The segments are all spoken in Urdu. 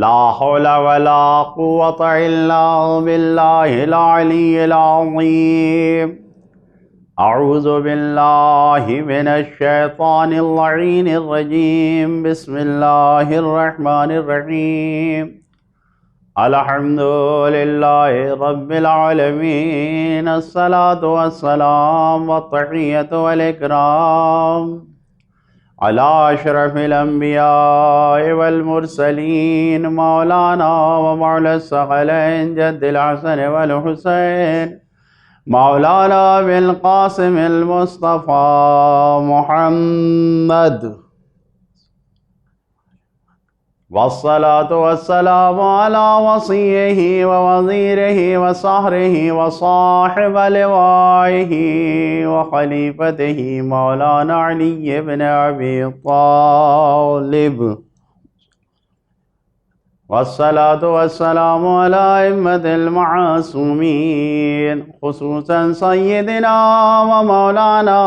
لا حول ولا قوة إلا بالله العلي العظيم أعوذ بالله من الشيطان اللعين الرجيم بسم الله الرحمن الرحيم الحمد لله رب العالمين الصلاة والسلام والتحية والإكرام على أشرف الأنبياء والمرسلين مولانا ومولى الثقلين جد الحسن والحسين مولانا بالقاسم المصطفى محمد والصلاة والسلام على وصيه ووزيره وصهره وصاحب لوائه وخليفته مولانا علي بن أبي طالب والصلاة والسلام على أئمة المعصومين خصوصا سيدنا ومولانا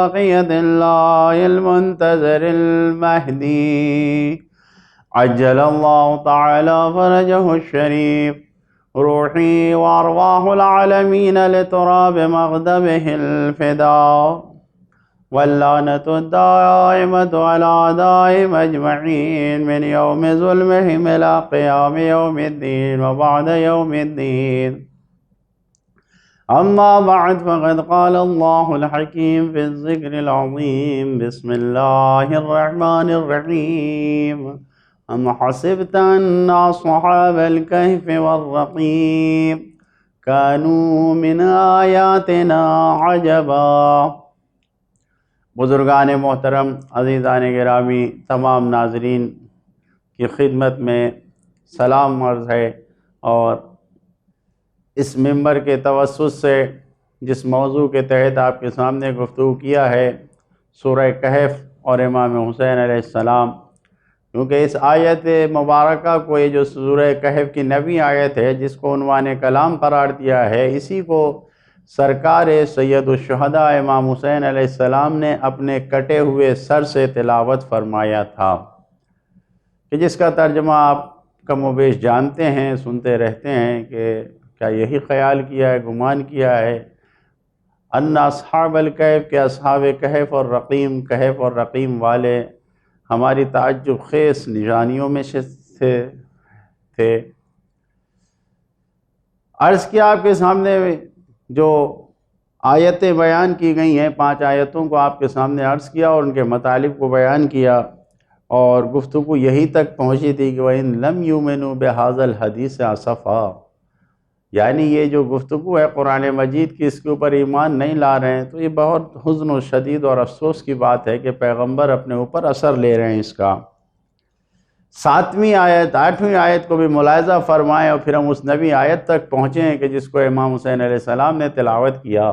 بقية الله المنتظر المهدي عجل الله تعالى فرجه الشريف روحي وأرواح العالمين لتراب مغضبه الفداء واللعنة الدائمة على أعدائهم أجمعين من يوم ظلمهم إلى قيام يوم الدين وبعد يوم الدين أما بعد فقد قال الله الحكيم في الذكر العظيم بسم الله الرحمن الرحيم أم حسبت أن أصحاب الكهف والرقيم كانوا من آياتنا عجبا۔ بزرگان محترم، عزیزان گرامی، تمام ناظرین کی خدمت میں سلام عرض ہے، اور اس ممبر کے توسط سے جس موضوع کے تحت آپ کے سامنے گفتگو کیا ہے سورہ کہف اور امام حسین علیہ السلام، کیونکہ اس آیت مبارکہ کو، یہ جو سورہ کہف کی نویں آیت ہے جس کو عنوان کلام قرار دیا ہے، اسی کو سرکار سید الشہداء امام حسین علیہ السلام نے اپنے کٹے ہوئے سر سے تلاوت فرمایا تھا، کہ جس کا ترجمہ آپ کم و بیش جانتے ہیں، سنتے رہتے ہیں، کہ کیا یہی خیال کیا ہے، گمان کیا ہے ان اصحاب الکہف، کہ اصحاب کہف اور رقیم، کہف اور رقیم والے ہماری تعجب خیز نشانیوں میں سے تھے۔ عرض کیا آپ کے سامنے جو آیتیں بیان کی گئی ہیں، 5 آیتوں کو آپ کے سامنے عرض کیا اور ان کے مطالب کو بیان کیا، اور گفتگو یہی تک پہنچی تھی کہ وَإِن لَمْ يُؤْمِنُوا بِهَذَا الْحَدِيثِ آسَفًا، یعنی یہ جو گفتگو ہے قرآن مجید کی، اس کے اوپر ایمان نہیں لا رہے ہیں، تو یہ بہت حزن و شدید اور افسوس کی بات ہے کہ پیغمبر اپنے اوپر اثر لے رہے ہیں اس کا۔ 7ویں آیت، 8ویں آیت کو بھی ملاحظہ فرمائیں، اور پھر ہم اس نویں آیت تک پہنچے ہیں کہ جس کو امام حسین علیہ السلام نے تلاوت کیا۔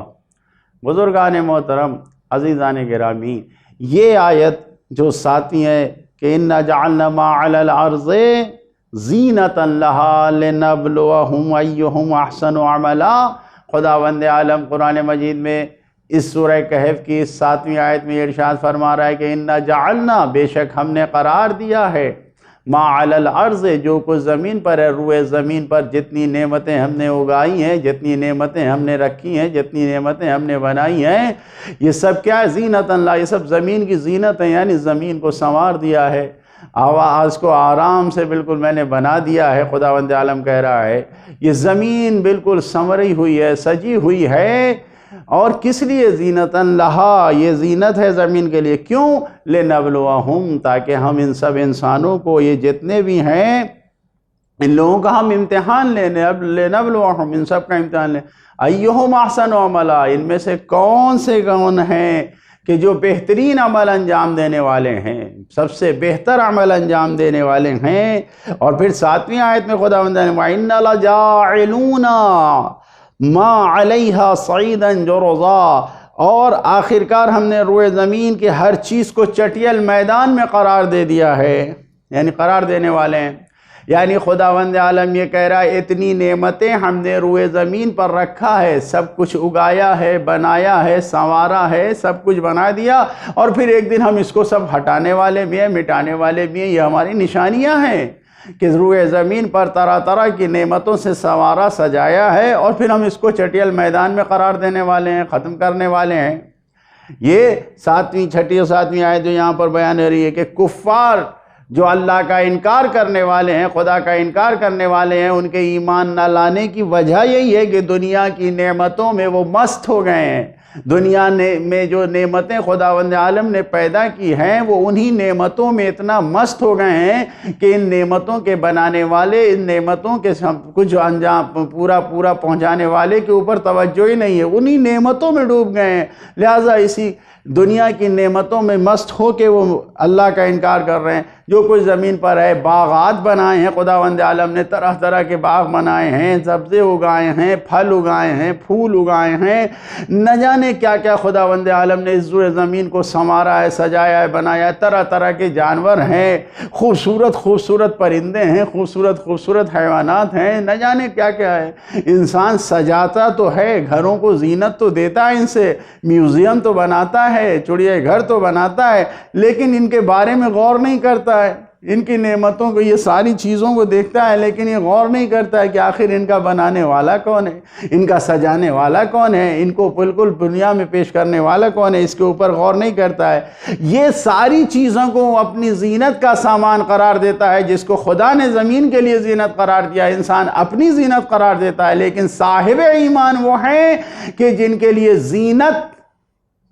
بزرگان محترم، عزیزان گرامی، یہ آیت جو 7ویں ہے کہ اِنَّا جَعَلْنَا مَا عَلَى الْأَرْضِ زِینَةً لَهَا لِنَبْلُوَهُمْ أَيُّهُمْ أَحْسَنُ عَمَلًا، خداوند عالم قرآن مجید میں اس سورہ کہف کی 7ویں آیت میں ارشاد فرما رہا ہے کہ اِنَّا جَعَلْنَا، بے شک ہم نے قرار دیا ہے، ما علی الارض، جو کچھ زمین پر ہے، روئے زمین پر جتنی نعمتیں ہم نے اگائی ہیں، جتنی نعمتیں ہم نے رکھی ہیں، جتنی نعمتیں ہم نے بنائی ہیں، یہ سب کیا ہے؟ زینت اللہ، یہ سب زمین کی زینت ہے، یعنی زمین کو سنوار دیا ہے، آواز کو آرام سے بالکل میں نے بنا دیا ہے۔ خداوند عالم کہہ رہا ہے یہ زمین بالکل سنوری ہوئی ہے، سجی ہوئی ہے، اور کس لیے؟ زینتاً لہا، یہ زینت ہے زمین کے لیے، کیوں؟ لنبلوہم، تاکہ ہم ان سب انسانوں کو، یہ جتنے بھی ہیں ان لوگوں کا ہم امتحان لیں، لنبلوہم، ان سب کا امتحان لیں، ایہم احسن عملا، ان میں سے کون ہیں کہ جو بہترین عمل انجام دینے والے ہیں، سب سے بہتر عمل انجام دینے والے ہیں۔ اور پھر 7ویں آیت میں خداوند نے وَإِنَّ لَجَاعِلُونَ مَا عَلَيْهَا صَعِيدًا جُرُزًا، اور آخرکار ہم نے روئے زمین کے ہر چیز کو چٹیل میدان میں قرار دے دیا ہے، یعنی قرار دینے والے ہیں، یعنی خداوند عالم یہ کہہ رہا ہے اتنی نعمتیں ہم نے روئے زمین پر رکھا ہے، سب کچھ اگایا ہے، بنایا ہے، سنوارا ہے، سب کچھ بنا دیا، اور پھر ایک دن ہم اس کو سب ہٹانے والے بھی ہیں، مٹانے والے بھی ہیں، یہ ہماری نشانیاں ہیں۔ کہ روئے زمین پر طرح طرح کی نعمتوں سے سنوارا سجایا ہے، اور پھر ہم اس کو چٹیل میدان میں قرار دینے والے ہیں، ختم کرنے والے ہیں۔ یہ 6 اور 7 آیت جو یہاں پر بیان ہو رہی ہے کہ کفار جو اللہ کا انکار کرنے والے ہیں، خدا کا انکار کرنے والے ہیں، ان کے ایمان نہ لانے کی وجہ یہی ہے کہ دنیا کی نعمتوں میں وہ مست ہو گئے ہیں۔ دنیا میں جو نعمتیں خداوند عالم نے پیدا کی ہیں، وہ انہی نعمتوں میں اتنا مست ہو گئے ہیں کہ ان نعمتوں کے بنانے والے، ان نعمتوں کے کچھ انجام پورا پہنچانے والے کے اوپر توجہ ہی نہیں ہے، انہی نعمتوں میں ڈوب گئے ہیں۔ لہٰذا اسی دنیا کی نعمتوں میں مست ہو کے وہ اللہ کا انکار کر رہے ہیں۔ جو کچھ زمین پر ہے، باغات بنائے ہیں خداوند عالم نے، طرح طرح کے باغ بنائے ہیں، سبزے اگائے ہیں، پھل اگائے ہیں، پھول اگائے ہیں، نہ جانے کیا کیا خداوند عالم نے اس زمین کو سنوارا ہے، سجایا ہے، بنایا ہے۔ طرح طرح کے جانور ہیں، خوبصورت پرندے ہیں، خوبصورت حیوانات ہیں، نہ جانے کیا کیا ہے۔ انسان سجاتا تو ہے، گھروں کو زینت تو دیتا ہے، ان سے میوزیم تو بناتا ہے، چڑیا گھر تو بناتا ہے، لیکن ان کے بارے میں غور نہیں کرتا ہے۔ ان کی نعمتوں کو، یہ ساری چیزوں کو دیکھتا ہے، لیکن یہ غور نہیں کرتا ہے کہ آخر ان کا بنانے والا کون ہے، ان کا سجانے والا کون ہے، ان کو بالکل دنیا میں پیش کرنے والا کون ہے، اس کے اوپر غور نہیں کرتا ہے۔ یہ ساری چیزوں کو اپنی زینت کا سامان قرار دیتا ہے، جس کو خدا نے زمین کے لیے زینت قرار دیا، انسان اپنی زینت قرار دیتا ہے۔ لیکن صاحب ایمان وہ ہیں کہ جن کے لیے زینت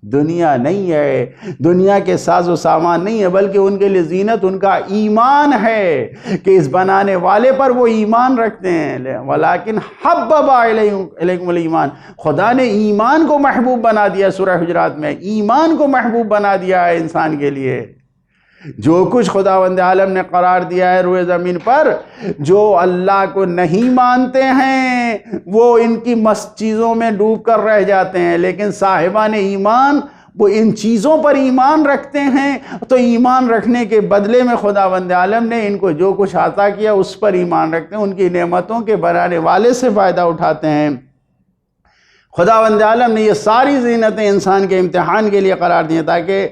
دنیا نہیں ہے، دنیا کے ساز و سامان نہیں ہے، بلکہ ان کے لیے زینت ان کا ایمان ہے کہ اس بنانے والے پر وہ ایمان رکھتے ہیں۔ وَلَٰكِنْ حَبَّبَ إِلَيْكُمُ الْإِيمَانَ، خدا نے ایمان کو محبوب بنا دیا۔ سورہ حجرات میں ایمان کو محبوب بنا دیا ہے انسان کے لیے۔ جو کچھ خداوند عالم نے قرار دیا ہے روئے زمین پر، جو اللہ کو نہیں مانتے ہیں وہ ان کی مست چیزوں میں ڈوب کر رہ جاتے ہیں، لیکن صاحبان ایمان وہ ان چیزوں پر ایمان رکھتے ہیں، تو ایمان رکھنے کے بدلے میں خداوند عالم نے ان کو جو کچھ عطا کیا اس پر ایمان رکھتے ہیں، ان کی نعمتوں کے بنانے والے سے فائدہ اٹھاتے ہیں۔ خداوند عالم نے یہ ساری زینتیں انسان کے امتحان کے لیے قرار دی ہیں، تاکہ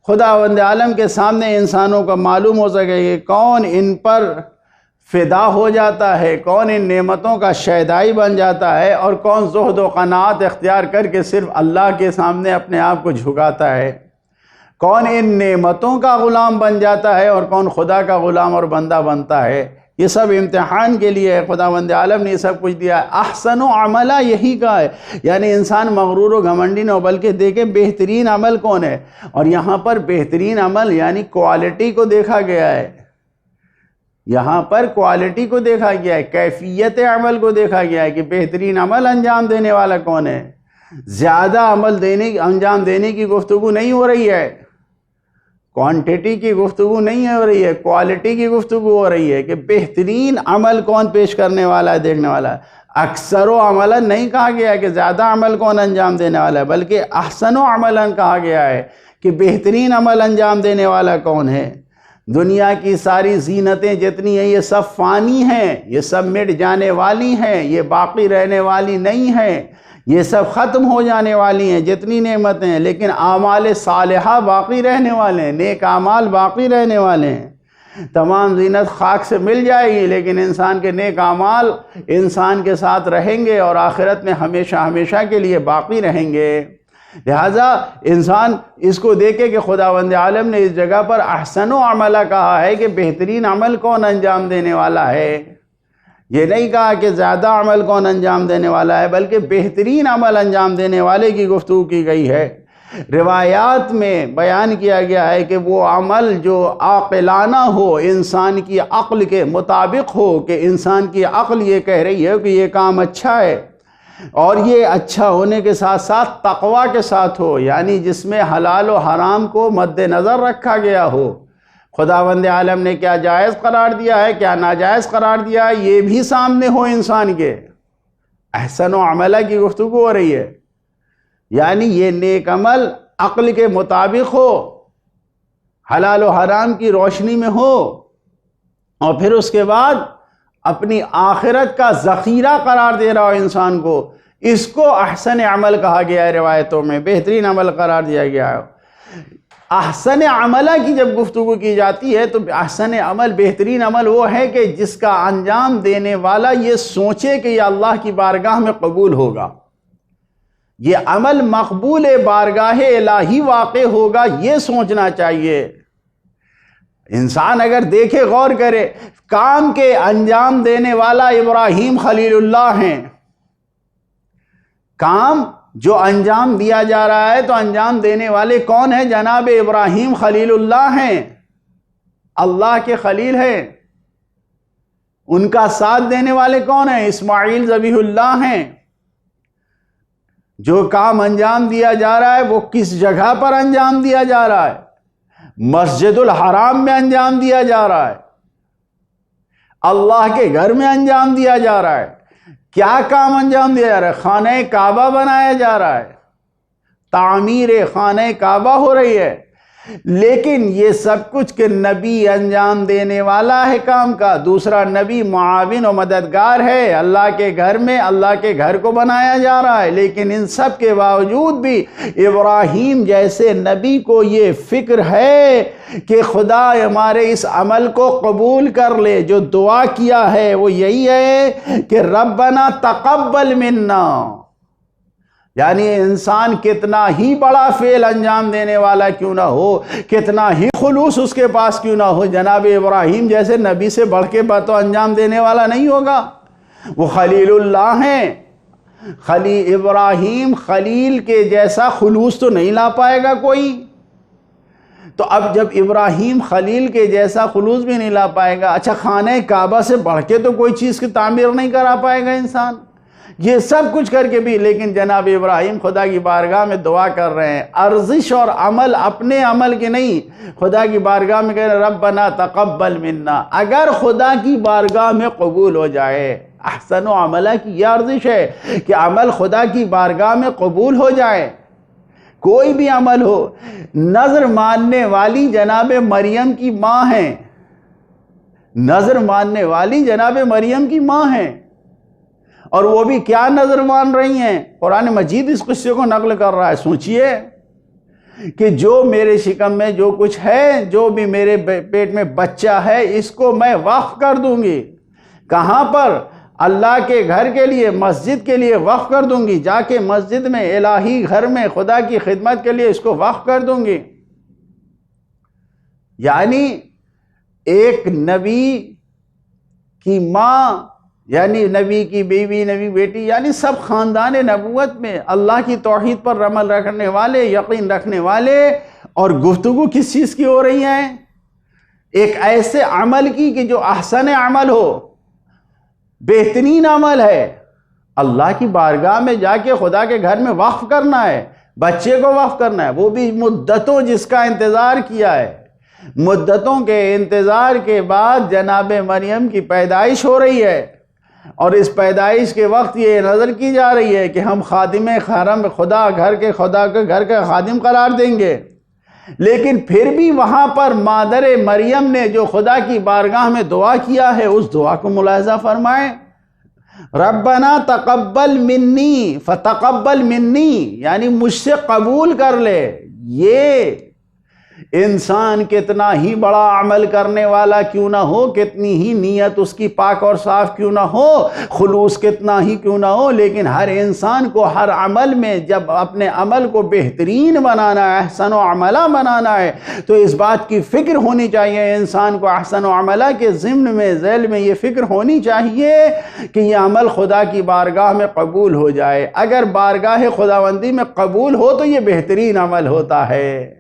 خداوند عالم کے سامنے انسانوں کو معلوم ہو سکے کہ کون ان پر فدا ہو جاتا ہے، کون ان نعمتوں کا شیدائی بن جاتا ہے، اور کون زہد و قناعت اختیار کر کے صرف اللہ کے سامنے اپنے آپ کو جھکاتا ہے، کون ان نعمتوں کا غلام بن جاتا ہے اور کون خدا کا غلام اور بندہ بنتا ہے۔ یہ سب امتحان کے لیے ہے، خداوند عالم نے یہ سب کچھ دیا ہے۔ احسن و عملہ یہی کا ہے، یعنی انسان مغرور و گھمنڈی نہ ہو، بلکہ دیکھیں بہترین عمل کون ہے، اور یہاں پر بہترین عمل یعنی کوالٹی کو دیکھا گیا ہے، یہاں پر کوالٹی کو دیکھا گیا ہے، کیفیت عمل کو دیکھا گیا ہے کہ بہترین عمل انجام دینے والا کون ہے۔ زیادہ انجام دینے کی گفتگو نہیں ہو رہی ہے، کوانٹیٹی کی گفتگو نہیں ہو رہی ہے، کوالٹی کی گفتگو ہو رہی ہے کہ بہترین عمل کون پیش کرنے والا ہے، دیکھنے والا ہے۔ اکثر و عملاً نہیں کہا گیا ہے کہ زیادہ عمل کون انجام دینے والا ہے، بلکہ احسن و عملاً کہا گیا ہے کہ بہترین عمل انجام دینے والا کون ہے۔ دنیا کی ساری زینتیں جتنی ہیں یہ سب فانی ہیں، یہ سب مٹ جانے والی ہیں، یہ باقی رہنے والی نہیں ہیں، یہ سب ختم ہو جانے والی ہیں جتنی نعمتیں ہیں، لیکن اعمال صالحہ باقی رہنے والے ہیں، نیک اعمال باقی رہنے والے ہیں۔ تمام زینت خاک سے مل جائے گی، لیکن انسان کے نیک اعمال انسان کے ساتھ رہیں گے اور آخرت میں ہمیشہ ہمیشہ کے لیے باقی رہیں گے۔ لہٰذا انسان اس کو دیکھے کہ خداوند عالم نے اس جگہ پر احسن و عملہ کہا ہے کہ بہترین عمل کون انجام دینے والا ہے، یہ نہیں کہا کہ زیادہ عمل کون انجام دینے والا ہے، بلکہ بہترین عمل انجام دینے والے کی گفتگو کی گئی ہے۔ روایات میں بیان کیا گیا ہے کہ وہ عمل جو عاقلانہ ہو، انسان کی عقل کے مطابق ہو، کہ انسان کی عقل یہ کہہ رہی ہے کہ یہ کام اچھا ہے، اور یہ اچھا ہونے کے ساتھ ساتھ تقوی کے ساتھ ہو، یعنی جس میں حلال و حرام کو مد نظر رکھا گیا ہو۔ خداوند عالم نے کیا جائز قرار دیا ہے، کیا ناجائز قرار دیا ہے، یہ بھی سامنے ہو انسان کے۔ احسن و عملہ کی گفتگو ہو رہی ہے، یعنی یہ نیک عمل عقل کے مطابق ہو، حلال و حرام کی روشنی میں ہو، اور پھر اس کے بعد اپنی آخرت کا ذخیرہ قرار دے رہا ہو انسان کو، اس کو احسن عمل کہا گیا ہے۔ روایتوں میں بہترین عمل قرار دیا گیا ہے۔ احسن عملہ کی جب گفتگو کی جاتی ہے تو احسن عمل، بہترین عمل وہ ہے کہ جس کا انجام دینے والا یہ سوچے کہ یہ اللہ کی بارگاہ میں قبول ہوگا، یہ عمل مقبول بارگاہ الہی واقع ہوگا، یہ سوچنا چاہیے۔ انسان اگر دیکھے، غور کرے، کام کے انجام دینے والا ابراہیم خلیل اللہ ہیں۔ کام جو انجام دیا جا رہا ہے تو انجام دینے والے کون ہیں؟ جناب ابراہیم خلیل اللہ ہیں، اللہ کے خلیل ہیں۔ ان کا ساتھ دینے والے کون ہیں؟ اسماعیل ذبیح اللہ ہیں۔ جو کام انجام دیا جا رہا ہے وہ کس جگہ پر انجام دیا جا رہا ہے؟ مسجد الحرام میں انجام دیا جا رہا ہے، اللہ کے گھر میں انجام دیا جا رہا ہے۔ کیا کام انجام دیا جا رہا ہے؟ خانہ کعبہ بنایا جا رہا ہے، تعمیر خانہ کعبہ ہو رہی ہے۔ لیکن یہ سب کچھ کہ نبی انجام دینے والا ہے کام کا، دوسرا نبی معاون و مددگار ہے، اللہ کے گھر میں اللہ کے گھر کو بنایا جا رہا ہے۔ لیکن ان سب کے باوجود بھی ابراہیم جیسے نبی کو یہ فکر ہے کہ خدا ہمارے اس عمل کو قبول کر لے۔ جو دعا کیا ہے وہ یہی ہے کہ ربنا تقبل منا، یعنی انسان کتنا ہی بڑا فعل انجام دینے والا کیوں نہ ہو، کتنا ہی خلوص اس کے پاس کیوں نہ ہو، جناب ابراہیم جیسے نبی سے بڑھ کے تو انجام دینے والا نہیں ہوگا۔ وہ خلیل اللہ ہیں، ابراہیم خلیل کے جیسا خلوص تو نہیں لا پائے گا کوئی۔ تو اب جب ابراہیم خلیل کے جیسا خلوص بھی نہیں لا پائے گا، اچھا خانہ کعبہ سے بڑھ کے تو کوئی چیز کی تعمیر نہیں کرا پائے گا انسان۔ یہ سب کچھ کر کے بھی لیکن جناب ابراہیم خدا کی بارگاہ میں دعا کر رہے ہیں، ارزش اور عمل اپنے عمل کے نہیں، خدا کی بارگاہ میں کہہ رہے ہیں ربنا تقبل منا۔ اگر خدا کی بارگاہ میں قبول ہو جائے، احسن و عملہ کی یہ ارزش ہے کہ عمل خدا کی بارگاہ میں قبول ہو جائے، کوئی بھی عمل ہو۔ نظر ماننے والی جناب مریم کی ماں ہیں، نظر ماننے والی جناب مریم کی ماں ہیں، اور وہ بھی کیا نظر مان رہی ہیں؟ قرآن مجید اس قصے کو نقل کر رہا ہے۔ سوچئے کہ جو میرے شکم میں جو کچھ ہے، جو بھی میرے پیٹ میں بچہ ہے، اس کو میں وقف کر دوں گی۔ کہاں پر؟ اللہ کے گھر کے لیے، مسجد کے لیے وقف کر دوں گی۔ جا کے مسجد میں، الہی گھر میں خدا کی خدمت کے لیے اس کو وقف کر دوں گی۔ یعنی ایک نبی کی ماں، یعنی نبی کی بیوی، نبی بیٹی، یعنی سب خاندان نبوت میں اللہ کی توحید پر عمل رکھنے والے، یقین رکھنے والے، اور گفتگو کس چیز کی ہو رہی ہے؟ ایک ایسے عمل کی کہ جو احسن عمل ہو، بہترین عمل ہے، اللہ کی بارگاہ میں جا کے خدا کے گھر میں وقف کرنا ہے، بچے کو وقف کرنا ہے، وہ بھی مدتوں جس کا انتظار کیا ہے۔ مدتوں کے انتظار کے بعد جناب مریم کی پیدائش ہو رہی ہے، اور اس پیدائش کے وقت یہ نظر کی جا رہی ہے کہ ہم خادم حرم خدا، گھر کے گھر کا خادم قرار دیں گے۔ لیکن پھر بھی وہاں پر مادر مریم نے جو خدا کی بارگاہ میں دعا کیا ہے، اس دعا کو ملاحظہ فرمائیں، ربنا تقبل منی، فتقبل منی، یعنی مجھ سے قبول کر لے۔ یہ انسان کتنا ہی بڑا عمل کرنے والا کیوں نہ ہو، کتنی ہی نیت اس کی پاک اور صاف کیوں نہ ہو، خلوص کتنا ہی کیوں نہ ہو، لیکن ہر انسان کو ہر عمل میں جب اپنے عمل کو بہترین بنانا ہے، احسن و عملہ بنانا ہے، تو اس بات کی فکر ہونی چاہیے انسان کو، احسن و عملہ کے ضمن میں، ذیل میں یہ فکر ہونی چاہیے کہ یہ عمل خدا کی بارگاہ میں قبول ہو جائے۔ اگر بارگاہ خداوندی میں قبول ہو تو یہ بہترین عمل ہوتا ہے۔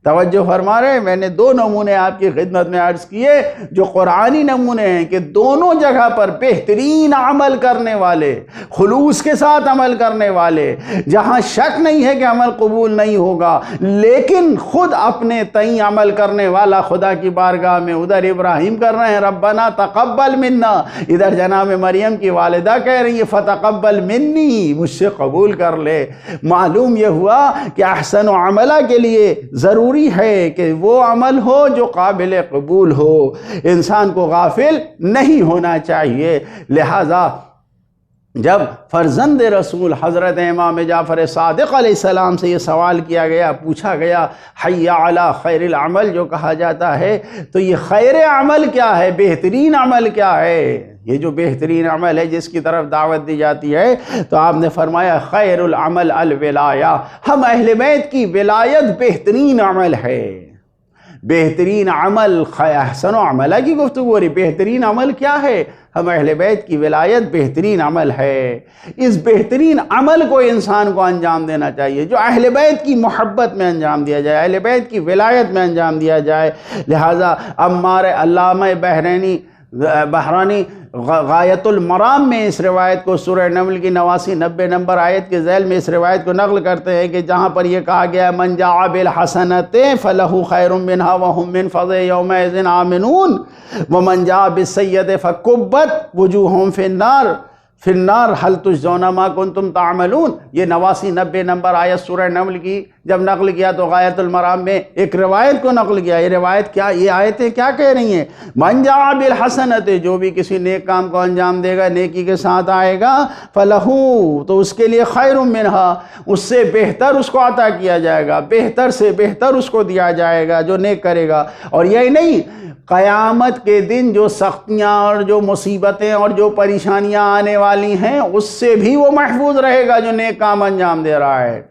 توجہ فرما رہے ہیں؟ میں نے دو نمونے آپ کی خدمت میں عرض کیے جو قرآنی نمونے ہیں کہ دونوں جگہ پر بہترین عمل کرنے والے، خلوص کے ساتھ عمل کرنے والے، جہاں شک نہیں ہے کہ عمل قبول نہیں ہوگا، لیکن خود اپنے تئیں عمل کرنے والا خدا کی بارگاہ میں، ادھر ابراہیم کر رہے ہیں ربنا تقبل منا، ادھر جناب مریم کی والدہ کہہ رہی ہے فتقبل منی، مجھ سے قبول کر لے۔ معلوم یہ ہوا کہ احسن و عملہ کے لیے ضروری ہے کہ وہ عمل ہو جو قابل قبول ہو، انسان کو غافل نہیں ہونا چاہیے۔ لہذا جب فرزند رسول حضرت امام جعفر صادق علیہ السلام سے یہ سوال کیا گیا، پوچھا گیا حی علی خیر العمل جو کہا جاتا ہے، تو یہ خیر عمل کیا ہے، بہترین عمل کیا ہے، یہ جو بہترین عمل ہے جس کی طرف دعوت دی جاتی ہے، تو آپ نے فرمایا خیر العمل الولایہ، ہم اہل بیت کی ولایت بہترین عمل ہے۔ بہترین عمل احسن و عملہ کی گفتگو ہو رہی، بہترین عمل کیا ہے، ہم اہل بیت کی ولایت بہترین عمل ہے۔ اس بہترین عمل کو انسان کو انجام دینا چاہیے جو اہل بیت کی محبت میں انجام دیا جائے، اہل بیت کی ولایت میں انجام دیا جائے۔ لہٰذا عمار علامہ بحرانی غایت المرام میں اس روایت کو سورہ نمل کی 89-90 نمبر آیت کے ذیل میں اس روایت کو نقل کرتے ہیں کہ جہاں پر یہ کہا گیا من جاء بالحسنۃ فلہ خیر منہا وہم من فضع یومئذ آمنون ومن جاء بالسیئۃ فکبت وجوہہم فی النار هل تجزون ما کنتم تعملون۔ یہ 89-90 نمبر آیت سورہ نمل کی جب نقل کیا تو غایت المرام میں ایک روایت کو نقل کیا۔ یہ روایت کیا، یہ آیتیں کیا کہہ رہی ہیں، من جاء بالحسنۃ، جو بھی کسی نیک کام کو انجام دے گا، نیکی کے ساتھ آئے گا، فلہو، تو اس کے لیے خیر منہا، اس سے بہتر اس کو عطا کیا جائے گا، بہتر سے بہتر اس کو دیا جائے گا جو نیک کرے گا۔ اور یہی نہیں، قیامت کے دن جو سختیاں اور جو مصیبتیں اور جو پریشانیاں آنے والی ہیں اس سے بھی وہ محفوظ رہے گا جو نیک کام انجام دے رہا ہے۔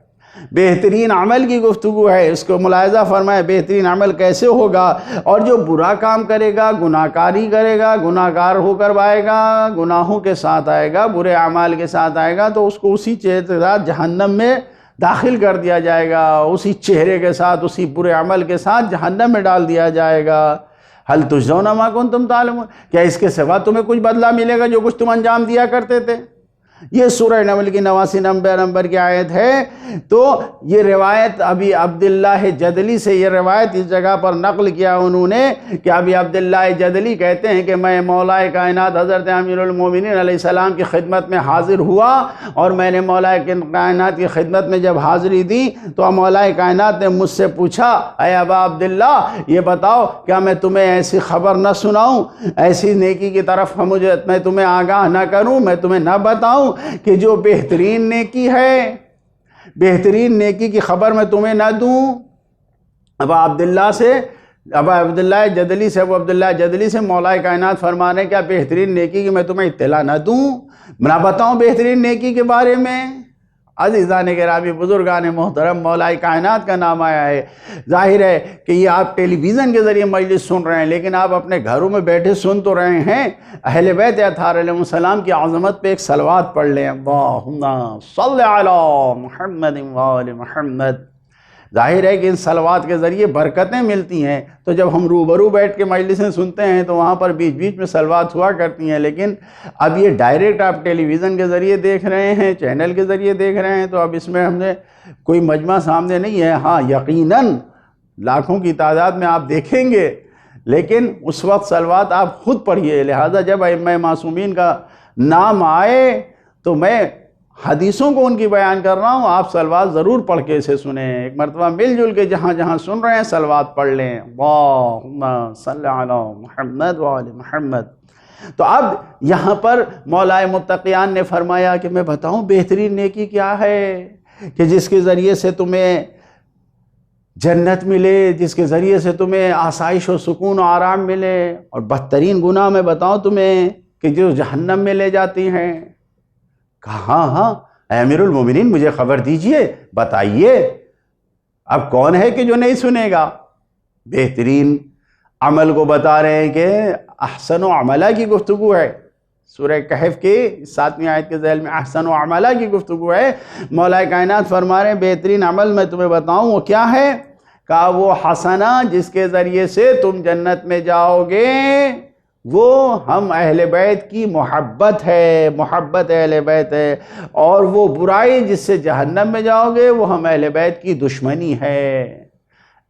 بہترین عمل کی گفتگو ہے، اس کو ملاحظہ فرمائے بہترین عمل کیسے ہوگا، اور جو برا کام کرے گا، گناہ کاری کرے گا، گناہ گار ہو کر آئے گا، گناہوں کے ساتھ آئے گا، برے اعمال کے ساتھ آئے گا، تو اس کو اسی چہرے جہنم میں داخل کر دیا جائے گا، اسی چہرے کے ساتھ، اسی برے عمل کے ساتھ جہنم میں ڈال دیا جائے گا۔ حل تجزون ما کنتم تعملون، کیا اس کے سوا تمہیں کچھ بدلہ ملے گا جو کچھ تم انجام دیا کرتے تھے؟ یہ سورہ نمل کی 89 نمبر کی آیت ہے۔ تو یہ روایت ابی عبداللہ جدلی سے یہ روایت اس جگہ پر نقل کیا انہوں نے کہ ابی عبداللہ جدلی کہتے ہیں کہ میں مولا کائنات حضرت امیر المومنین علیہ السلام کی خدمت میں حاضر ہوا، اور میں نے مولا کائنات کی خدمت میں جب حاضری دی تو مولا کائنات نے مجھ سے پوچھا اے ابا عبداللہ یہ بتاؤ کیا میں تمہیں ایسی خبر نہ سناؤں، ایسی نیکی کی طرف میں تمہیں آگاہ نہ کروں، میں تمہیں نہ بتاؤں کہ جو بہترین نیکی ہے، بہترین نیکی کی خبر میں تمہیں نہ دوں؟ ابا عبداللہ جدلی سے مولا کائنات فرمانے کیا بہترین نیکی کی میں تمہیں اطلاع نہ دوں، نہ بتاؤں بہترین نیکی کے بارے میں؟ عزیزان گرامی، بزرگان محترم، مولا کائنات کا نام آیا ہے۔ ظاہر ہے کہ یہ آپ ٹیلی ویژن کے ذریعے مجلس سن رہے ہیں، لیکن آپ اپنے گھروں میں بیٹھے سن تو رہے ہیں۔ اہل بیت اطہار علیہ السلام کی عظمت پہ ایک صلوات پڑھ لیں، اللہم صلی علی محمد وآل محمد۔ ظاہر ہے کہ ان صلوات کے ذریعے برکتیں ملتی ہیں، تو جب ہم روبرو بیٹھ کے مجلسیں سنتے ہیں تو وہاں پر بیچ بیچ میں صلوات ہوا کرتی ہیں، لیکن اب یہ ڈائریکٹ آپ ٹیلی ویژن کے ذریعے دیکھ رہے ہیں، چینل کے ذریعے دیکھ رہے ہیں، تو اب اس میں ہم نے کوئی مجمع سامنے نہیں ہے۔ ہاں یقیناً لاکھوں کی تعداد میں آپ دیکھیں گے، لیکن اس وقت صلوات آپ خود پڑھیے۔ لہٰذا جب ائمہ معصومین کا نام آئے تو میں حدیثوں کو ان کی بیان کر رہا ہوں، آپ صلوات ضرور پڑھ کے اسے سنیں، ایک مرتبہ مل جل کے جہاں جہاں سن رہے ہیں صلوات پڑھ لیں، اللہم صلی علی محمد وآل محمد۔ تو اب یہاں پر مولا متقیان نے فرمایا کہ میں بتاؤں بہترین نیکی کیا ہے کہ جس کے ذریعے سے تمہیں جنت ملے، جس کے ذریعے سے تمہیں آسائش و سکون و آرام ملے، اور بدترین گناہ میں بتاؤں تمہیں کہ جو جہنم میں لے جاتی ہیں؟ کہا ہاں اے امیر المومنین مجھے خبر دیجئے، بتائیے۔ اب کون ہے کہ جو نہیں سنے گا؟ بہترین عمل کو بتا رہے ہیں کہ احسن و عملہ کی گفتگو ہے۔ سورہ کہف کی 7ویں آیت کے ذیل میں احسن و عملہ کی گفتگو ہے۔ مولا کائنات فرما رہے ہیں بہترین عمل میں تمہیں بتاؤں وہ کیا ہے؟ کہا وہ حسنہ جس کے ذریعے سے تم جنت میں جاؤ گے، وہ ہم اہل بیت کی محبت ہے، محبت اہل بیت ہے، اور وہ برائی جس سے جہنم میں جاؤ گے وہ ہم اہل بیت کی دشمنی ہے۔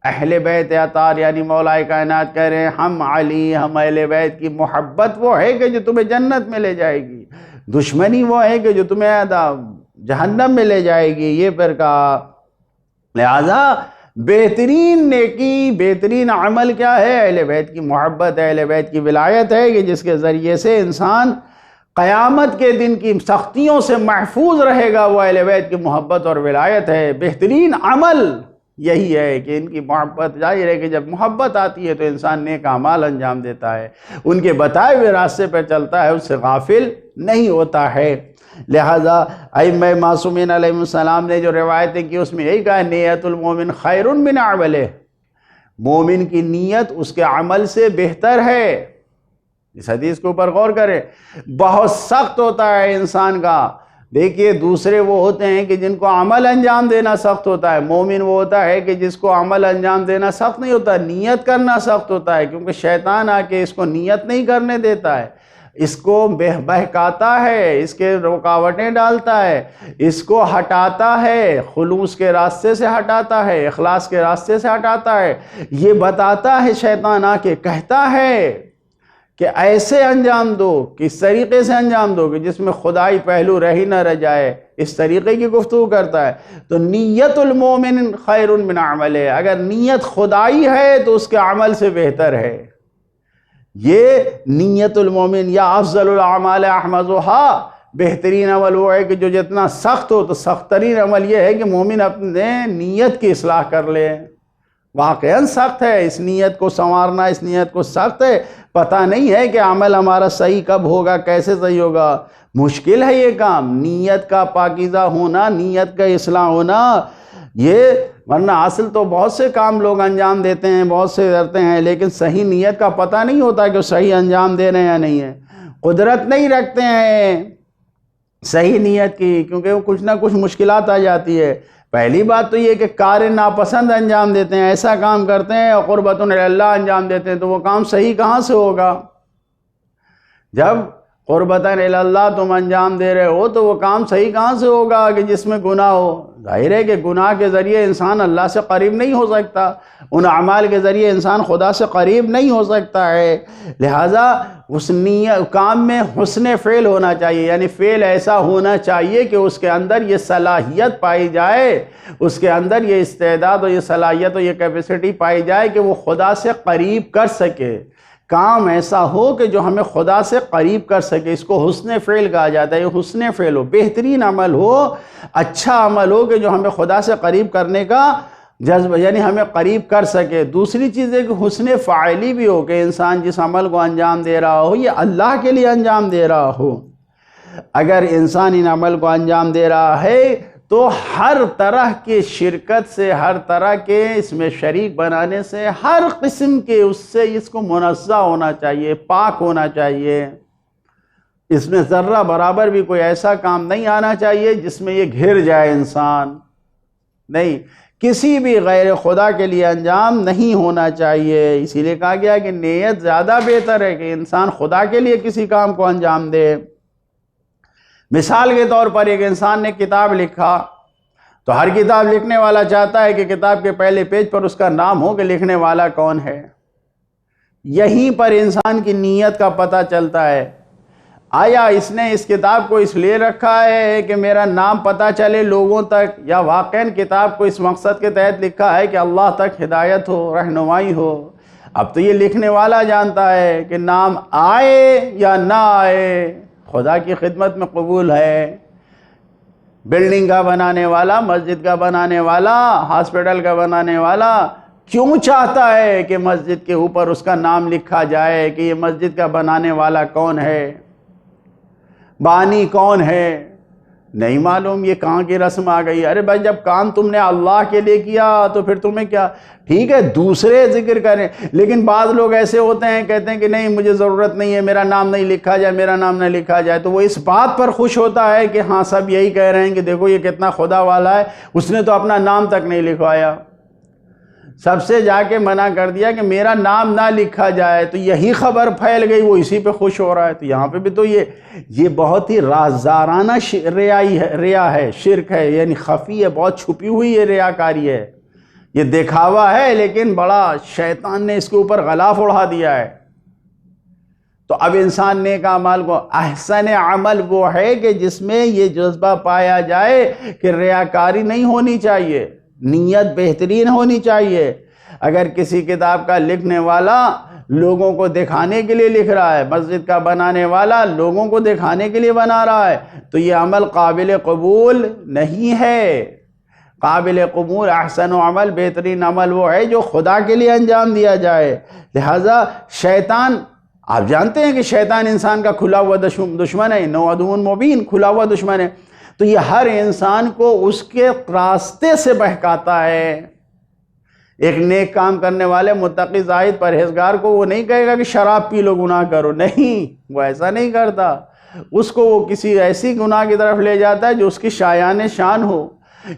اہل بیت اطہار یعنی مولا کائنات کہہ رہے ہیں ہم علی، ہم اہل بیت کی محبت وہ ہے کہ جو تمہیں جنت میں لے جائے گی، دشمنی وہ ہے کہ جو تمہیں جہنم میں لے جائے گی۔ یہ پھر کہا لہذا بہترین نیکی، بہترین عمل کیا ہے؟ اہل بیت کی محبت، اہل بیت کی ولایت ہے کہ جس کے ذریعے سے انسان قیامت کے دن کی سختیوں سے محفوظ رہے گا وہ اہل بیت کی محبت اور ولایت ہے۔ بہترین عمل یہی ہے کہ ان کی محبت، ظاہر ہے کہ جب محبت آتی ہے تو انسان نیک اعمال انجام دیتا ہے، ان کے بتائے ہوئے راستے پر چلتا ہے، اس سے غافل نہیں ہوتا ہے۔ لہذا ائمہ معصومین علیہ السلام نے جو روایتیں کی اس میں یہی کہا نیت المومن خیر من عملہ، مومن کی نیت اس کے عمل سے بہتر ہے۔ اس حدیث کے اوپر غور کریں، بہت سخت ہوتا ہے انسان کا، دیکھیے دوسرے وہ ہوتے ہیں کہ جن کو عمل انجام دینا سخت ہوتا ہے، مومن وہ ہوتا ہے کہ جس کو عمل انجام دینا سخت نہیں ہوتا، نیت کرنا سخت ہوتا ہے، کیونکہ شیطان آ کے اس کو نیت نہیں کرنے دیتا ہے، اس کو بہکاتا ہے، اس کے رکاوٹیں ڈالتا ہے، اس کو ہٹاتا ہے، خلوص کے راستے سے ہٹاتا ہے، اخلاص کے راستے سے ہٹاتا ہے، یہ بتاتا ہے شیطان آ کے، کہتا ہے کہ ایسے انجام دو، کس طریقے سے انجام دو کہ جس میں خدائی پہلو رہ ہی نہ رہ جائے، اس طریقے کی گفتگو کرتا ہے۔ تو نیت المومن خیر من عملہ، اگر نیت خدائی ہے تو اس کے عمل سے بہتر ہے۔ یہ نیت المومن یا افضل الاعمال احمدها، بہترین عمل وہ ہے کہ جو جتنا سخت ہو، تو سخت ترین عمل یہ ہے کہ مومن اپنے نیت کی اصلاح کر لے۔ واقعاً سخت ہے اس نیت کو سنوارنا، اس نیت کو سخت ہے، پتہ نہیں ہے کہ عمل ہمارا صحیح کب ہوگا، کیسے صحیح ہوگا، مشکل ہے یہ کام، نیت کا پاکیزہ ہونا، نیت کا اصلاح ہونا، یہ ورنہ اصل تو بہت سے کام لوگ انجام دیتے ہیں، بہت سے کرتے ہیں، لیکن صحیح نیت کا پتہ نہیں ہوتا کہ وہ صحیح انجام دے رہے ہیں یا نہیں ہے، قدرت نہیں رکھتے ہیں صحیح نیت کی، کیونکہ وہ کچھ نہ کچھ مشکلات آ جاتی ہے۔ پہلی بات تو یہ کہ کار ناپسند انجام دیتے ہیں، ایسا کام کرتے ہیں اور قربۃ اللہ انجام دیتے ہیں، تو وہ کام صحیح کہاں سے ہوگا؟ جب قربۃ اللہ تم انجام دے رہے ہو تو وہ کام صحیح کہاں سے ہوگا کہ جس میں گناہ ہو؟ ظاہر ہے کہ گناہ کے ذریعے انسان اللہ سے قریب نہیں ہو سکتا، ان اعمال کے ذریعے انسان خدا سے قریب نہیں ہو سکتا ہے، لہٰذا اس کام میں حسن فعل ہونا چاہیے، یعنی فعل ایسا ہونا چاہیے کہ اس کے اندر یہ صلاحیت پائی جائے، اس کے اندر یہ استعداد اور یہ صلاحیت اور یہ کیپیسٹی پائی جائے کہ وہ خدا سے قریب کر سکے، کام ایسا ہو کہ جو ہمیں خدا سے قریب کر سکے، اس کو حسن فعل کہا جاتا ہے۔ یہ حسن فعل ہو، بہترین عمل ہو، اچھا عمل ہو کہ جو ہمیں خدا سے قریب کرنے کا جذب، یعنی ہمیں قریب کر سکے۔ دوسری چیز ہے کہ حسن فاعلی بھی ہو، کہ انسان جس عمل کو انجام دے رہا ہو یہ اللہ کے لیے انجام دے رہا ہو۔ اگر انسان ان عمل کو انجام دے رہا ہے تو ہر طرح کے شرکت سے، ہر طرح کے اس میں شریک بنانے سے، ہر قسم کے اس کو منزہ ہونا چاہیے، پاک ہونا چاہیے، اس میں ذرہ برابر بھی کوئی ایسا کام نہیں آنا چاہیے جس میں یہ گھر جائے انسان، نہیں، کسی بھی غیر خدا کے لیے انجام نہیں ہونا چاہیے۔ اسی لیے کہا گیا کہ نیت زیادہ بہتر ہے کہ انسان خدا کے لیے کسی کام کو انجام دے۔ مثال کے طور پر ایک انسان نے کتاب لکھا تو ہر کتاب لکھنے والا چاہتا ہے کہ کتاب کے پہلے پیج پر اس کا نام ہو کہ لکھنے والا کون ہے۔ یہیں پر انسان کی نیت کا پتہ چلتا ہے، آیا اس نے اس کتاب کو اس لیے رکھا ہے کہ میرا نام پتہ چلے لوگوں تک، یا واقعاً کتاب کو اس مقصد کے تحت لکھا ہے کہ اللہ تک ہدایت ہو، رہنمائی ہو۔ اب تو یہ لکھنے والا جانتا ہے کہ نام آئے یا نہ آئے خدا کی خدمت میں قبول ہے۔ بلڈنگ کا بنانے والا، مسجد کا بنانے والا، ہاسپٹل کا بنانے والا کیوں چاہتا ہے کہ مسجد کے اوپر اس کا نام لکھا جائے کہ یہ مسجد کا بنانے والا کون ہے، بانی کون ہے؟ نہیں معلوم، یہ کہاں کی رسم آ گئی؟ ارے بھائی جب کام تم نے اللہ کے لیے کیا تو پھر تمہیں کیا، ٹھیک ہے دوسرے ذکر کریں، لیکن بعض لوگ ایسے ہوتے ہیں کہتے ہیں کہ نہیں مجھے ضرورت نہیں ہے، میرا نام نہیں لکھا جائے، میرا نام نہ لکھا جائے، تو وہ اس بات پر خوش ہوتا ہے کہ ہاں سب یہی کہہ رہے ہیں کہ دیکھو یہ کتنا خدا والا ہے، اس نے تو اپنا نام تک نہیں لکھوایا، سب سے جا کے منع کر دیا کہ میرا نام نہ لکھا جائے، تو یہی خبر پھیل گئی، وہ اسی پہ خوش ہو رہا ہے۔ تو یہاں پہ بھی تو یہ بہت ہی رازدارانہ ریا ہے، شرک ہے، یعنی خفی ہے، بہت چھپی ہوئی یہ ریاکاری ہے، یہ دکھاوا ہے، لیکن بڑا شیطان نے اس کے اوپر غلاف اڑا دیا ہے۔ تو اب انسان نیک اعمال کو، احسن عمل وہ ہے کہ جس میں یہ جذبہ پایا جائے کہ ریاکاری نہیں ہونی چاہیے، نیت بہترین ہونی چاہیے۔ اگر کسی کتاب کا لکھنے والا لوگوں کو دکھانے کے لیے لکھ رہا ہے، مسجد کا بنانے والا لوگوں کو دکھانے کے لیے بنا رہا ہے، تو یہ عمل قابل قبول نہیں ہے۔ قابل قبول احسن و عمل، بہترین عمل وہ ہے جو خدا کے لیے انجام دیا جائے۔ لہٰذا شیطان، آپ جانتے ہیں کہ شیطان انسان کا کھلا ہوا دشمن ہے، انہ عدو مبین، کھلا ہوا دشمن ہے، تو یہ ہر انسان کو اس کے راستے سے بہکاتا ہے۔ ایک نیک کام کرنے والے متقی زاہد پرہیزگار کو وہ نہیں کہے گا کہ شراب پی لو گناہ کرو، نہیں، وہ ایسا نہیں کرتا، اس کو وہ کسی ایسی گناہ کی طرف لے جاتا ہے جو اس کی شایان شان ہو۔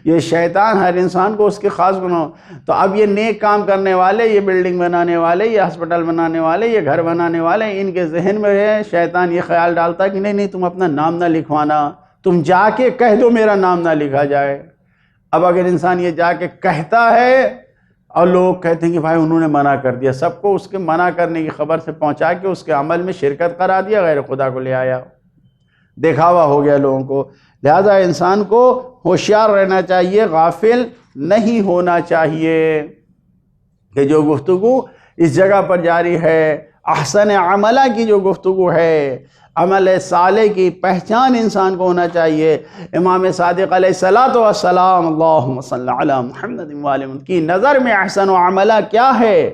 یہ شیطان ہر انسان کو اس کے خاص گناہ، تو اب یہ نیک کام کرنے والے، یہ بلڈنگ بنانے والے، یہ ہسپتال بنانے والے، یہ گھر بنانے والے، ان کے ذہن میں ہے شیطان یہ خیال ڈالتا ہے کہ نہیں تم اپنا نام نہ لکھوانا، تم جا کے کہہ دو میرا نام نہ لکھا جائے۔ اب اگر انسان یہ جا کے کہتا ہے اور لوگ کہتے ہیں کہ بھائی انہوں نے منع کر دیا، سب کو اس کے منع کرنے کی خبر سے پہنچا کے اس کے عمل میں شرکت کرا دیا، غیر خدا کو لے آیا، دکھاوا ہو گیا لوگوں کو۔ لہذا انسان کو ہوشیار رہنا چاہیے، غافل نہیں ہونا چاہیے کہ جو گفتگو اس جگہ پر جاری ہے، احسن عملہ کی جو گفتگو ہے، عمل صالح کی پہچان انسان کو ہونا چاہیے۔ امام صادق علیہ السلام اللہم صلی علی محمد وآلہ محمد کی نظر میں احسن و عملہ کیا ہے؟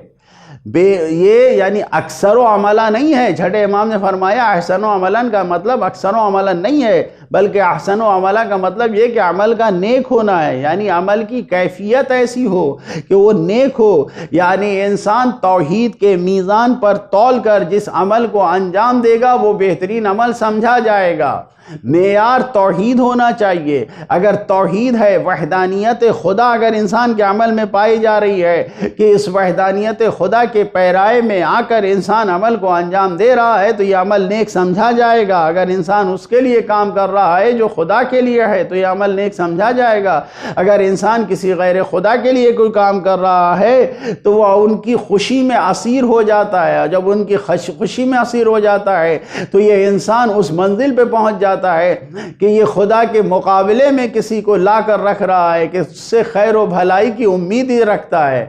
یہ یعنی اکثر و عملہ نہیں ہے۔ چھٹے امام نے فرمایا احسن و عملن کا مطلب اکثر و عملن نہیں ہے، بلکہ احسن و عملہ کا مطلب یہ کہ عمل کا نیک ہونا ہے، یعنی عمل کی کیفیت ایسی ہو کہ وہ نیک ہو، یعنی انسان توحید کے میزان پر تول کر جس عمل کو انجام دے گا وہ بہترین عمل سمجھا جائے گا۔ معیار توحید ہونا چاہیے۔ اگر توحید ہے، وحدانیت خدا اگر انسان کے عمل میں پائی جا رہی ہے کہ اس وحدانیت خدا کے پیرائے میں آ کر انسان عمل کو انجام دے رہا ہے تو یہ عمل نیک سمجھا جائے گا۔ اگر انسان اس کے لیے کام کر رہا ہے جو خدا کے لیے ہے تو یہ عمل نیک سمجھا جائے گا۔ اگر انسان کسی غیر خدا کے لیے کوئی کام کر رہا ہے تو وہ ان کی خوشی میں اسیر ہو جاتا ہے، اور جب ان کی خوشی میں اسیر ہو جاتا ہے تو یہ انسان اس منزل پہ پہنچ جاتا ہے کہ یہ خدا کے مقابلے میں کسی کو لا کر رکھ رہا ہے کہ اس سے خیر و بھلائی کی امید ہی رکھتا ہے۔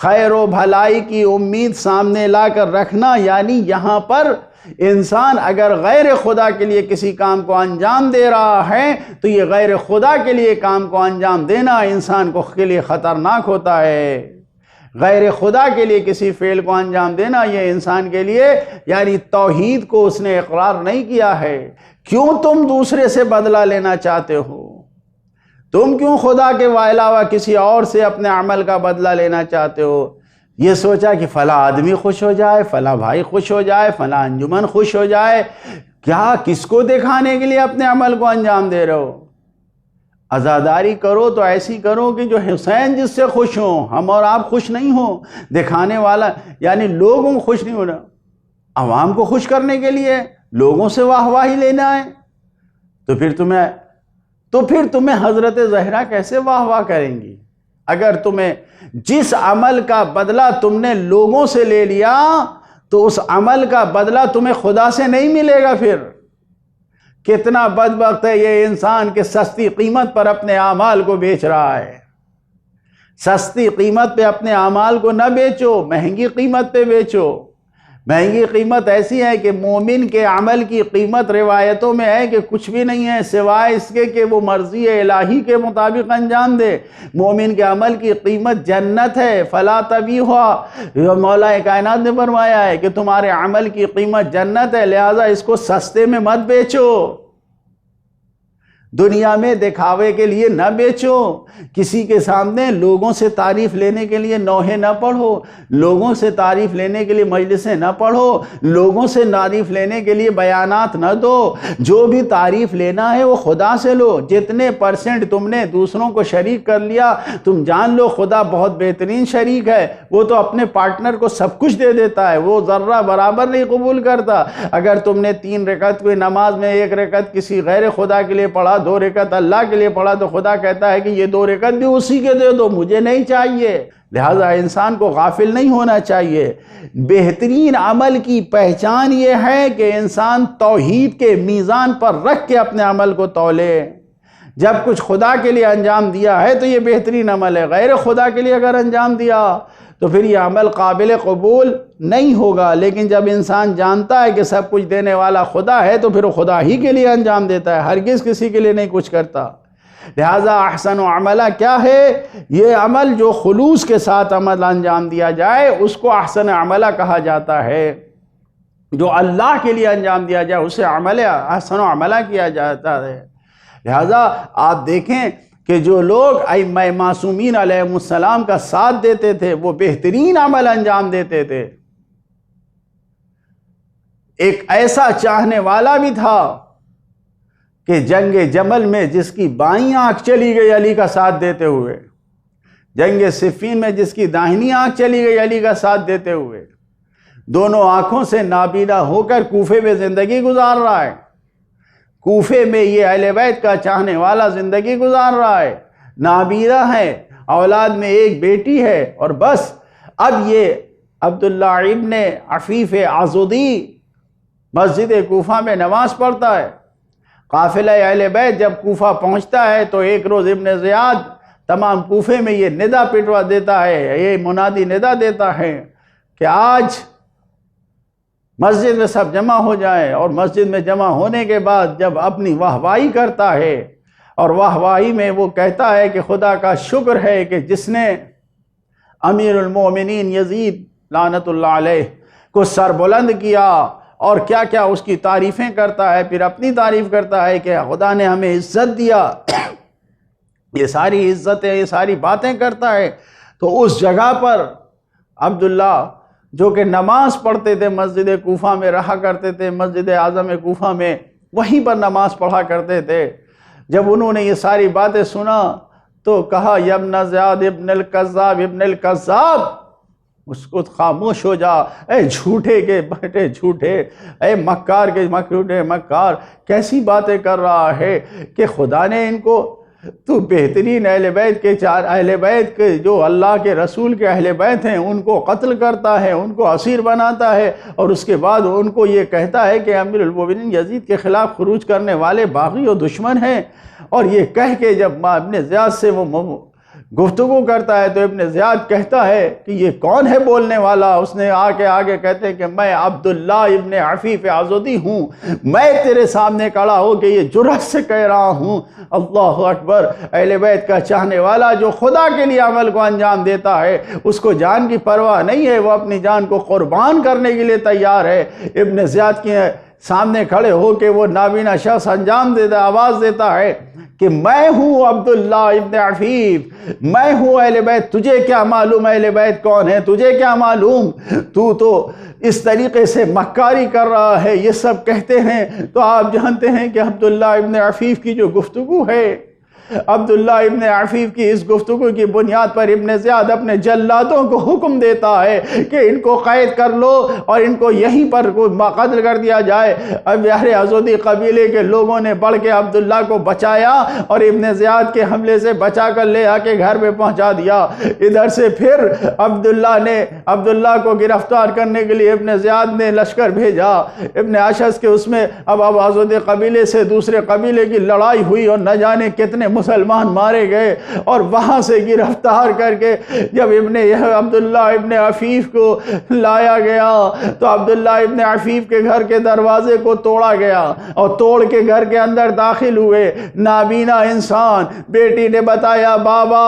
خیر و بھلائی کی امید سامنے لا کر رکھنا، یعنی یہاں پر انسان اگر غیر خدا کے لیے کسی کام کو انجام دے رہا ہے تو یہ غیر خدا کے لیے کام کو انجام دینا انسان کو کے لیے خطرناک ہوتا ہے۔ غیر خدا کے لیے کسی فعل کو انجام دینا یہ انسان کے لیے یعنی توحید کو اس نے اقرار نہیں کیا ہے۔ کیوں تم دوسرے سے بدلہ لینا چاہتے ہو؟ تم کیوں خدا کے علاوہ کسی اور سے اپنے عمل کا بدلہ لینا چاہتے ہو؟ یہ سوچا کہ فلاں آدمی خوش ہو جائے، فلاں بھائی خوش ہو جائے، فلاں انجمن خوش ہو جائے، کیا کس کو دکھانے کے لیے اپنے عمل کو انجام دے رہے ہو؟ عزاداری کرو تو ایسی کرو کہ جو حسین جس سے خوش ہوں، ہم اور آپ خوش نہیں ہوں۔ دکھانے والا یعنی لوگوں کو خوش نہیں ہونا، عوام کو خوش کرنے کے لیے لوگوں سے واہ واہی لینا ہے، تو پھر تمہیں حضرت زہرا کیسے واہ واہ کریں گی؟ اگر تمہیں جس عمل کا بدلہ تم نے لوگوں سے لے لیا تو اس عمل کا بدلہ تمہیں خدا سے نہیں ملے گا۔ پھر کتنا بدبخت ہے یہ انسان کہ سستی قیمت پر اپنے اعمال کو بیچ رہا ہے۔ سستی قیمت پہ اپنے اعمال کو نہ بیچو، مہنگی قیمت پہ بیچو۔ مہنگی قیمت ایسی ہے کہ مومن کے عمل کی قیمت روایتوں میں ہے کہ کچھ بھی نہیں ہے سوائے اس کے کہ وہ مرضی الہی کے مطابق انجام دے۔ مومن کے عمل کی قیمت جنت ہے، فلا تبیعھا، مولا کائنات نے فرمایا ہے کہ تمہارے عمل کی قیمت جنت ہے، لہذا اس کو سستے میں مت بیچو، دنیا میں دکھاوے کے لیے نہ بیچو، کسی کے سامنے لوگوں سے تعریف لینے کے لیے نوحے نہ پڑھو، لوگوں سے تعریف لینے کے لیے مجلسیں نہ پڑھو، لوگوں سے تعریف لینے کے لیے بیانات نہ دو۔ جو بھی تعریف لینا ہے وہ خدا سے لو۔ جتنے پرسنٹ تم نے دوسروں کو شریک کر لیا، تم جان لو خدا بہت بہترین شریک ہے، وہ تو اپنے پارٹنر کو سب کچھ دے دیتا ہے، وہ ذرہ برابر نہیں قبول کرتا۔ اگر تم نے 3 رکعت کوئی نماز میں 1 رکعت کسی غیر خدا کے لیے پڑھا، 2 رکعت اللہ کے لیے پڑھا، تو خدا کہتا ہے کہ یہ 2 رکعت بھی اسی کے دے دو، مجھے نہیں چاہیے۔ لہذا انسان کو غافل نہیں ہونا چاہیے۔ بہترین عمل کی پہچان یہ ہے کہ انسان توحید کے میزان پر رکھ کے اپنے عمل کو تولے۔ جب کچھ خدا کے لیے انجام دیا ہے تو یہ بہترین عمل ہے، غیر خدا کے لیے اگر انجام دیا تو پھر یہ عمل قابل قبول نہیں ہوگا۔ لیکن جب انسان جانتا ہے کہ سب کچھ دینے والا خدا ہے تو پھر وہ خدا ہی کے لیے انجام دیتا ہے، ہرگز کسی کے لیے نہیں کچھ کرتا۔ لہٰذا احسن عملہ کیا ہے؟ یہ عمل جو خلوص کے ساتھ عمل انجام دیا جائے اس کو احسن عملہ کہا جاتا ہے۔ جو اللہ کے لیے انجام دیا جائے اسے احسن عملہ کیا جاتا ہے۔ لہٰذا آپ دیکھیں کہ جو لوگ ائمہ معصومین علیہ السلام کا ساتھ دیتے تھے وہ بہترین عمل انجام دیتے تھے۔ ایک ایسا چاہنے والا بھی تھا کہ جنگ جمل میں جس کی بائیں آنکھ چلی گئی علی کا ساتھ دیتے ہوئے، جنگ صفین میں جس کی داہنی آنکھ چلی گئی علی کا ساتھ دیتے ہوئے، دونوں آنکھوں سے نابینا ہو کر کوفے میں زندگی گزار رہا ہے۔ کوفے میں یہ اہل بیت کا چاہنے والا زندگی گزار رہا ہے، نابینا ہے، اولاد میں ایک بیٹی ہے، اور بس اب یہ عبداللہ ابن عفیف عضدی مسجد کوفہ میں نماز پڑھتا ہے۔ قافلہ اہل بیت جب کوفہ پہنچتا ہے تو ایک روز ابن زیاد تمام کوفے میں یہ ندا پٹوا دیتا ہے، یہ منادی ندا دیتا ہے کہ آج مسجد میں سب جمع ہو جائیں، اور مسجد میں جمع ہونے کے بعد جب اپنی واہواہی کرتا ہے اور واہواہی میں وہ کہتا ہے کہ خدا کا شکر ہے کہ جس نے امیر المومنین یزید لعنت اللہ علیہ کو سر بلند کیا، اور کیا کیا اس کی تعریفیں کرتا ہے، پھر اپنی تعریف کرتا ہے کہ خدا نے ہمیں عزت دیا، یہ ساری عزتیں، یہ ساری باتیں کرتا ہے۔ تو اس جگہ پر عبداللہ جو کہ نماز پڑھتے تھے، مسجد کوفہ میں رہا کرتے تھے، مسجد اعظم کوفہ میں وہیں پر نماز پڑھا کرتے تھے، جب انہوں نے یہ ساری باتیں سنا تو کہا یا ابن زیاد ابن الکذاب ابن الکذاب، اس کو خاموش ہو جا، اے جھوٹے کے بیٹے جھوٹے، اے مکار کے جھوٹے مکار، کیسی باتیں کر رہا ہے کہ خدا نے ان کو، تو بہترین اہل بیت کے چار اہل بیت کے جو اللہ کے رسول کے اہل بیت ہیں ان کو قتل کرتا ہے، ان کو اسیر بناتا ہے، اور اس کے بعد ان کو یہ کہتا ہے کہ امیر المومنین یزید کے خلاف خروج کرنے والے باغی و دشمن ہیں۔ اور یہ کہہ کے جب ابن زیاد سے وہ گفتگو کرتا ہے تو ابن زیاد کہتا ہے کہ یہ کون ہے بولنے والا؟ اس نے آگے کہتے ہیں کہ میں عبداللہ ابن عفیف عضدی ہوں، میں تیرے سامنے کھڑا ہو کہ یہ جرأت سے کہہ رہا ہوں۔ اللہ اکبر! اہل بیت کا چاہنے والا جو خدا کے لیے عمل کو انجام دیتا ہے اس کو جان کی پرواہ نہیں ہے، وہ اپنی جان کو قربان کرنے کے لیے تیار ہے۔ ابن زیاد کے سامنے کھڑے ہو کے وہ نابینا شخص انجام دیتا، آواز دیتا ہے کہ میں ہوں عبداللہ ابن عفیف، میں ہوں اہل بیت، تجھے کیا معلوم اہل بیت کون ہے؟ تجھے کیا معلوم؟ تو اس طریقے سے مکاری کر رہا ہے۔ یہ سب کہتے ہیں تو آپ جانتے ہیں کہ عبداللہ ابن عفیف کی جو گفتگو ہے، عبداللہ ابن عفیف کی اس گفتگو کی بنیاد پر ابن زیاد اپنے جلادوں کو حکم دیتا ہے کہ ان کو قید کر لو اور ان کو یہیں پر قتل کر دیا جائے۔ اب یار عضدی قبیلے کے لوگوں نے بڑھ کے عبداللہ کو بچایا اور ابن زیاد کے حملے سے بچا کر لے آ کے گھر میں پہنچا دیا۔ ادھر سے پھر عبداللہ کو گرفتار کرنے کے لیے ابن زیاد نے لشکر بھیجا ابن اشعث کے، اس میں اب عضدی قبیلے سے دوسرے قبیلے کی لڑائی ہوئی اور نہ جانے کتنے مسلمان مارے گئے، اور وہاں سے گرفتار کر کے جب عبداللہ ابن عفیف کو لایا گیا تو عبداللہ ابن عفیف کے گھر کے دروازے کو توڑا گیا اور توڑ کے گھر کے اندر داخل ہوئے نابینا انسان۔ بیٹی نے بتایا بابا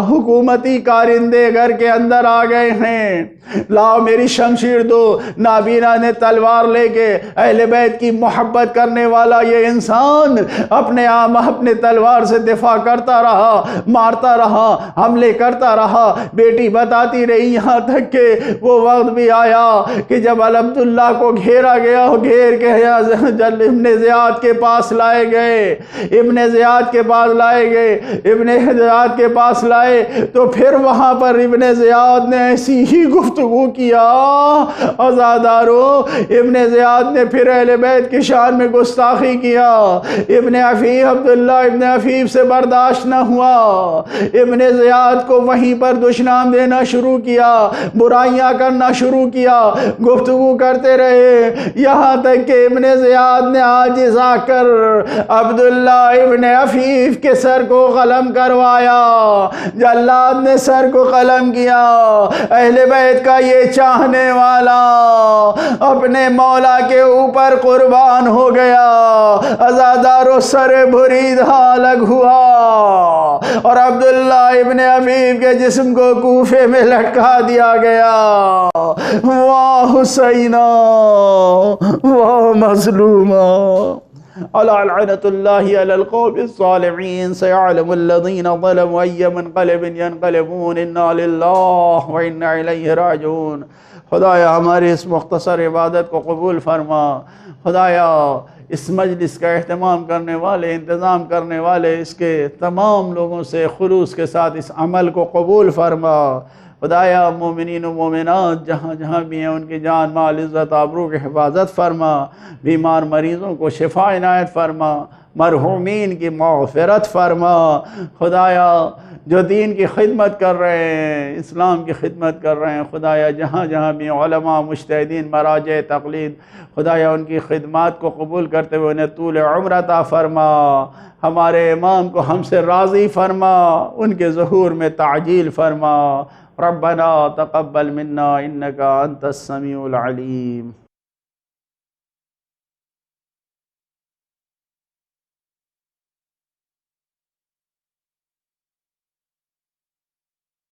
حکومتی کارندے گھر کے اندر آ گئے ہیں، لاؤ میری شمشیر دو۔ نابینا نے تلوار لے کے، اہل بیت کی محبت کرنے والا یہ انسان اپنے تلوار سے دفاع کرتا رہا، مارتا رہا، حملے کرتا رہا۔ بیٹی بتاتی رہی یہاں تک کہ وہ وقت بھی آیا کہ جب عبداللہ کو گھیرا گیا، گھیر کے ابن زیاد کے پاس لائے گئے، ابن زیاد کے پاس لائے تو پھر وہاں پر ابن زیاد نے ایسی ہی گفتگو کیا۔ عزاداروں، ابن زیاد نے پھر اہل بیت کی شان میں گستاخی کیا۔ عبداللہ ابن عفیف سے برداشت نہ ہوا، ابن زیاد کو وہیں پر دشنام دینا شروع کیا، برائیاں کرنا شروع کیا، گفتگو کرتے رہے، یہاں تک کہ ابن زیاد نے عاجز آ کر عبداللہ ابن عفیف کے سر کو قلم کروایا۔ جلاد نے سر کو قلم کیا۔ اہل بیت کا یہ چاہنے والا اپنے مولا کے اوپر قربان ہو گیا، عزادار و سر بریدہ الگ ہوا، اور عبداللہ ابن عفیف کے جسم کو کوفے میں لٹکا دیا گیا۔ واہ حسینہ، واہ مظلومہ، الا لعنت اللہ علی القوم الظالمین، سیعلم الذین ظلموا ای منقلب ینقلبون، انا للہ و انا الیہ راجعون۔ خدایا ہماری اس مختصر عبادت کو قبول فرما، خدایا اس مجلس کا اہتمام کرنے والے، انتظام کرنے والے، اس کے تمام لوگوں سے خلوص کے ساتھ اس عمل کو قبول فرما۔ خدایا مومنین و مومنات جہاں جہاں بھی ہیں ان کی جان مال عزت آبرو کی حفاظت فرما، بیمار مریضوں کو شفا عنایت فرما، مرحومین کی مغفرت فرما۔ خدایا جو دین کی خدمت کر رہے ہیں، اسلام کی خدمت کر رہے ہیں، خدایا جہاں جہاں بھی علماء مجتہدین مراجع تقلید، خدایا ان کی خدمات کو قبول کرتے ہوئے انہیں طول عمر عطا فرما، ہمارے امام کو ہم سے راضی فرما، ان کے ظہور میں تعجیل فرما۔ ربنا تقبل منا انك انت السميع العليم۔